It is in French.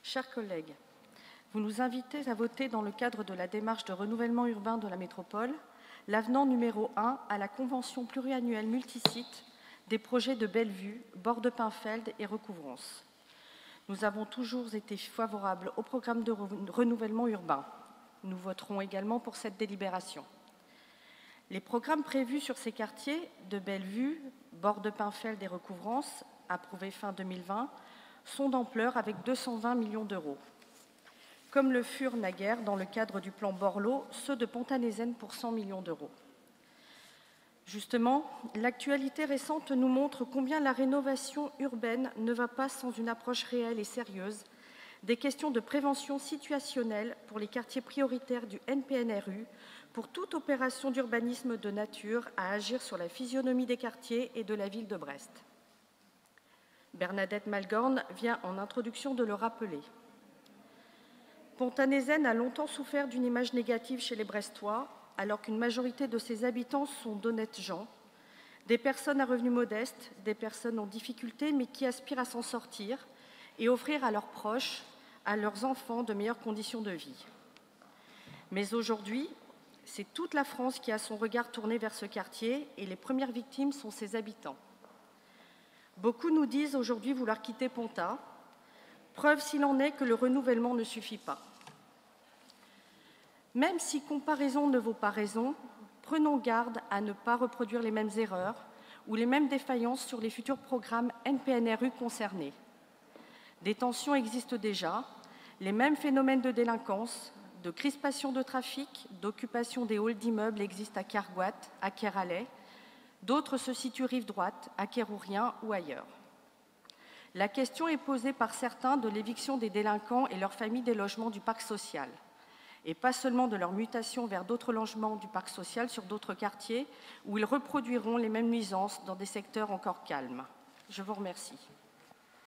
Chers collègues, vous nous invitez à voter dans le cadre de la démarche de renouvellement urbain de la métropole l'avenant numéro 1 à la convention pluriannuelle multisite des projets de Bellevue, Borde-Painsfeld et Recouvrance. Nous avons toujours été favorables au programme de renouvellement urbain. Nous voterons également pour cette délibération. Les programmes prévus sur ces quartiers de Bellevue, Borde-Painsfeld et Recouvrance, approuvés fin 2020, sont d'ampleur avec 220 millions d'euros. Comme le furent naguère, dans le cadre du plan Borloo, ceux de Pont-à-Nézenne pour 100 millions d'euros. Justement, l'actualité récente nous montre combien la rénovation urbaine ne va pas sans une approche réelle et sérieuse des questions de prévention situationnelle pour les quartiers prioritaires du NPNRU, pour toute opération d'urbanisme de nature à agir sur la physionomie des quartiers et de la ville de Brest. Bernadette Malgorn vient en introduction de le rappeler. Pont-à-Nézenne a longtemps souffert d'une image négative chez les Brestois, alors qu'une majorité de ses habitants sont d'honnêtes gens, des personnes à revenus modestes, des personnes en difficulté, mais qui aspirent à s'en sortir et offrir à leurs proches, à leurs enfants, de meilleures conditions de vie. Mais aujourd'hui, c'est toute la France qui a son regard tourné vers ce quartier et les premières victimes sont ses habitants. Beaucoup nous disent aujourd'hui vouloir quitter Ponta, preuve s'il en est que le renouvellement ne suffit pas. Même si comparaison ne vaut pas raison, prenons garde à ne pas reproduire les mêmes erreurs ou les mêmes défaillances sur les futurs programmes NPNRU concernés. Des tensions existent déjà, les mêmes phénomènes de délinquance, de crispation de trafic, d'occupation des halls d'immeubles existent à Kergoat, à Keralais, d'autres se situent rive droite, à Kérourien ou ailleurs. La question est posée par certains de l'éviction des délinquants et leurs familles des logements du parc social, et pas seulement de leur mutation vers d'autres logements du parc social sur d'autres quartiers où ils reproduiront les mêmes nuisances dans des secteurs encore calmes. Je vous remercie.